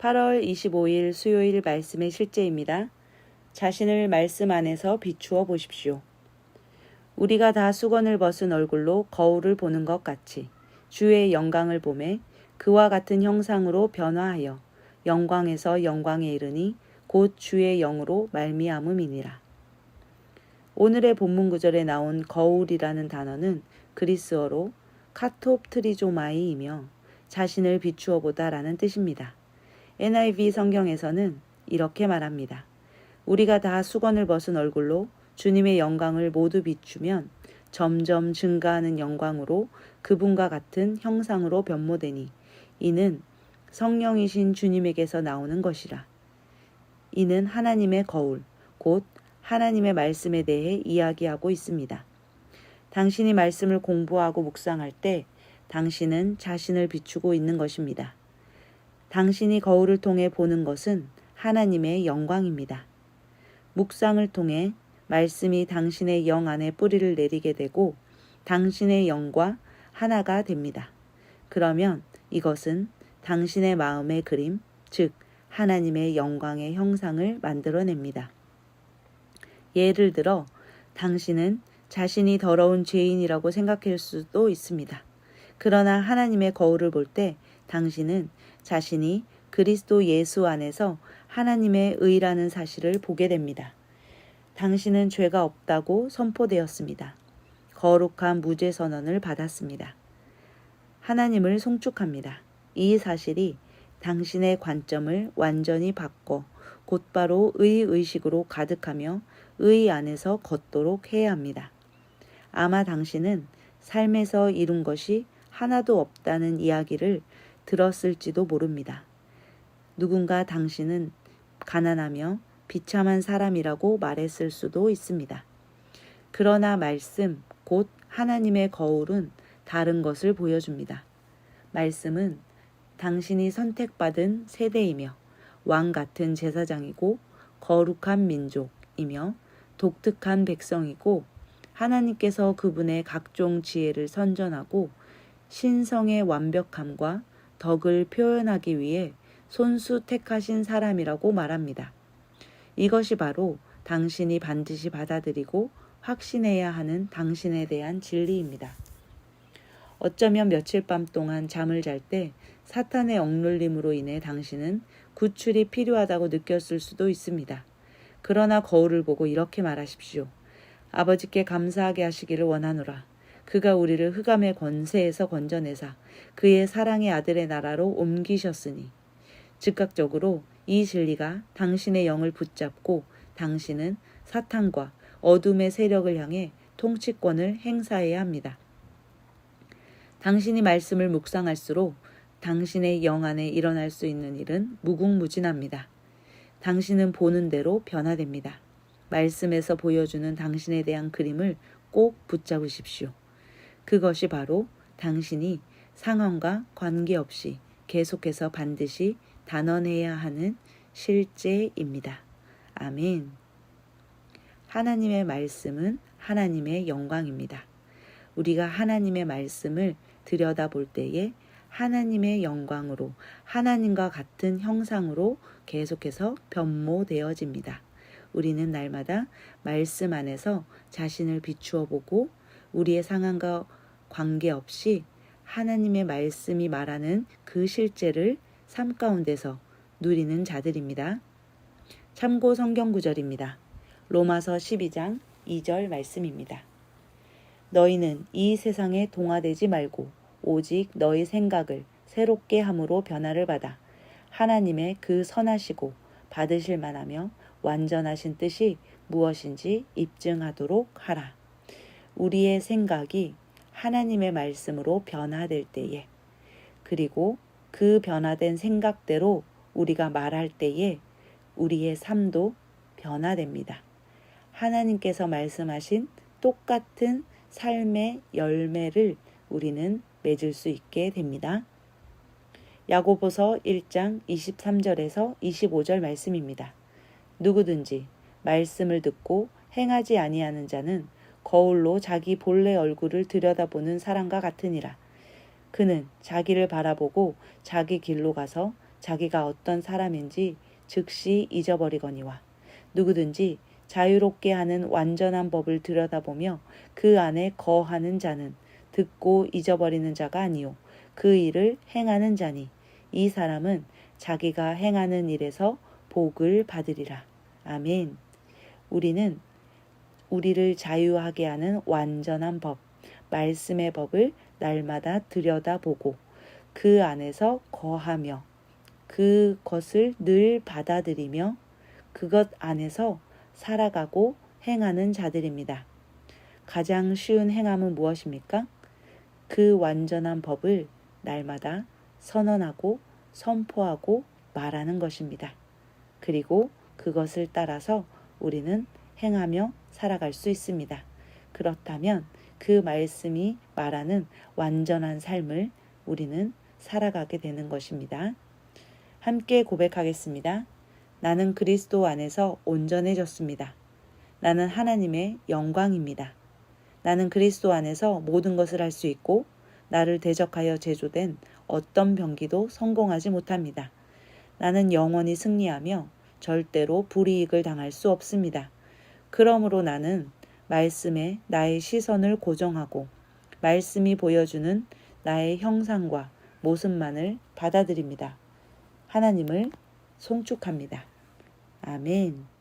8월 25일 수요일 말씀의 실제입니다. 자신을 말씀 안에서 비추어 보십시오. 우리가 다 수건을 벗은 얼굴로 거울을 보는 것 같이 주의 영광을 보매 그와 같은 형상으로 변화하여 영광에서 영광에 이르니 곧 주의 영으로 말미암음이니라. 오늘의 본문 구절에 나온 거울이라는 단어는 그리스어로 카톱트리조마이이며 자신을 비추어 보다라는 뜻입니다. NIV 성경에서는 이렇게 말합니다. 우리가 다 수건을 벗은 얼굴로 주님의 영광을 모두 비추면 점점 증가하는 영광으로 그분과 같은 형상으로 변모되니 이는 성령이신 주님에게서 나오는 것이라. 이는 하나님의 거울, 곧 하나님의 말씀에 대해 이야기하고 있습니다. 당신이 말씀을 공부하고 묵상할 때 당신은 자신을 비추고 있는 것입니다. 당신이 거울을 통해 보는 것은 하나님의 영광입니다. 묵상을 통해 말씀이 당신의 영 안에 뿌리를 내리게 되고 당신의 영과 하나가 됩니다. 그러면 이것은 당신의 마음의 그림, 즉 하나님의 영광의 형상을 만들어냅니다. 예를 들어 당신은 자신이 더러운 죄인이라고 생각할 수도 있습니다. 그러나 하나님의 거울을 볼 때 당신은 자신이 그리스도 예수 안에서 하나님의 의라는 사실을 보게 됩니다. 당신은 죄가 없다고 선포되었습니다. 거룩한 무죄 선언을 받았습니다. 하나님을 송축합니다. 이 사실이 당신의 관점을 완전히 바꿔 곧바로 의의식으로 가득하며 의 안에서 걷도록 해야 합니다. 아마 당신은 삶에서 이룬 것이 하나도 없다는 이야기를 들었을지도 모릅니다. 누군가 당신은 가난하며 비참한 사람이라고 말했을 수도 있습니다. 그러나 말씀, 곧 하나님의 거울은 다른 것을 보여줍니다. 말씀은 당신이 선택받은 세대이며 왕 같은 제사장이고 거룩한 민족이며 독특한 백성이고 하나님께서 그분의 각종 지혜를 선전하고 신성의 완벽함과 덕을 표현하기 위해 손수 택하신 사람이라고 말합니다. 이것이 바로 당신이 반드시 받아들이고 확신해야 하는 당신에 대한 진리입니다. 어쩌면 며칠 밤 동안 잠을 잘 때 사탄의 억눌림으로 인해 당신은 구출이 필요하다고 느꼈을 수도 있습니다. 그러나 거울을 보고 이렇게 말하십시오. 아버지께 감사하게 하시기를 원하노라. 그가 우리를 흑암의 권세에서 건져내사 그의 사랑의 아들의 나라로 옮기셨으니. 즉각적으로 이 진리가 당신의 영을 붙잡고 당신은 사탄과 어둠의 세력을 향해 통치권을 행사해야 합니다. 당신이 말씀을 묵상할수록 당신의 영 안에 일어날 수 있는 일은 무궁무진합니다. 당신은 보는 대로 변화됩니다. 말씀에서 보여주는 당신에 대한 그림을 꼭 붙잡으십시오. 그것이 바로 당신이 상황과 관계없이 계속해서 반드시 단언해야 하는 실제입니다. 아멘. 하나님의 말씀은 하나님의 영광입니다. 우리가 하나님의 말씀을 들여다볼 때에 하나님의 영광으로 하나님과 같은 형상으로 계속해서 변모되어집니다. 우리는 날마다 말씀 안에서 자신을 비추어 보고 우리의 상황과 관계없이 하나님의 말씀이 말하는 그 실제를 삶 가운데서 누리는 자들입니다. 참고 성경 구절입니다. 로마서 12장 2절 말씀입니다. 너희는 이 세상에 동화되지 말고 오직 너희 생각을 새롭게 함으로 변화를 받아 하나님의 그 선하시고 받으실 만하며 완전하신 뜻이 무엇인지 입증하도록 하라. 우리의 생각이 하나님의 말씀으로 변화될 때에 그리고 그 변화된 생각대로 우리가 말할 때에 우리의 삶도 변화됩니다. 하나님께서 말씀하신 똑같은 삶의 열매를 우리는 맺을 수 있게 됩니다. 야고보서 1장 23절에서 25절 말씀입니다. 누구든지 말씀을 듣고 행하지 아니하는 자는 거울로 자기 본래 얼굴을 들여다보는 사람과 같으니라. 그는 자기를 바라보고 자기 길로 가서 자기가 어떤 사람인지 즉시 잊어버리거니와 누구든지 자유롭게 하는 완전한 법을 들여다보며 그 안에 거하는 자는 듣고 잊어버리는 자가 아니요 그 일을 행하는 자니 이 사람은 자기가 행하는 일에서 복을 받으리라. 아멘. 우리는 우리를 자유하게 하는 완전한 법, 말씀의 법을 날마다 들여다보고 그 안에서 거하며 그것을 늘 받아들이며 그것 안에서 살아가고 행하는 자들입니다. 가장 쉬운 행함은 무엇입니까? 그 완전한 법을 날마다 선언하고 선포하고 말하는 것입니다. 그리고 그것을 따라서 우리는 행하며 살아갈 수 있습니다. 그렇다면 그 말씀이 말하는 완전한 삶을 우리는 살아가게 되는 것입니다. 함께 고백하겠습니다. 나는 그리스도 안에서 온전해졌습니다. 나는 하나님의 영광입니다. 나는 그리스도 안에서 모든 것을 할 수 있고 나를 대적하여 제조된 어떤 병기도 성공하지 못합니다. 나는 영원히 승리하며 절대로 불이익을 당할 수 없습니다. 그러므로 나는 말씀에 나의 시선을 고정하고 말씀이 보여주는 나의 형상과 모습만을 받아들입니다. 하나님을 송축합니다. 아멘.